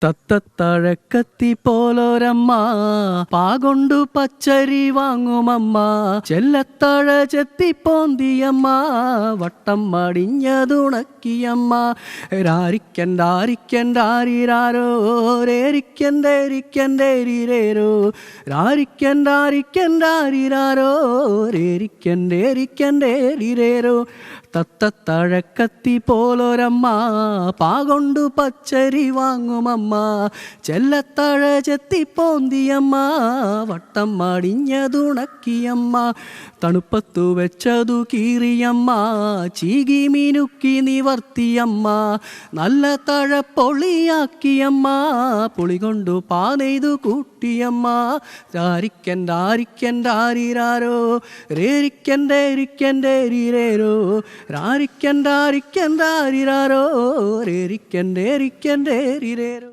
തത്തത്തഴക്കത്തി പോലൊരമ്മ പാകൊണ്ടു പച്ചരി വാങ്ങുമമ്മ ചെല്ലത്തഴ ചെത്തിപ്പോന്തിയമ്മ വട്ടം മടിഞ്ഞതുണക്കിയമ്മ രാരിക്കൻഡാരിക്കൻഡാരിരാരോ രേരിക്കൻഡേരിക്കൻഡേരിരേരോ രാരിക്കൻഡാരിക്കൻഡാരിരാരോ രേരിക്കൻഡേരിക്കൻഡേരിരേരോ തത്തത്തഴക്കത്തി പോലൊരമ്മ പാകൊണ്ടു പച്ചരി വാങ്ങുമമ്മ ചെല്ലത്തഴ ചെത്തിപ്പോന്തിയമ്മ വട്ടം മടിഞ്ഞതുണക്കിയമ്മ തണുപ്പത്തു വെച്ചതു കീറിയമ്മ ചീകി മിനുക്കി നിവർത്തിയമ്മ നല്ല തഴപ്പൊളിയാക്കിയമ്മ പുളി കൊണ്ടു പാനെയ്തു കൂട്ടിയമ്മ രാരിക്കൻഡാരിക്കൻഡാരിരാരോ രേരിക്കൻഡേരിക്കൻഡേരിരേരോ രാരിക്കൻഡാരിക്കൻഡാരിരാരോ രേരിക്കൻഡേരിക്കൻഡേരിരേരോ.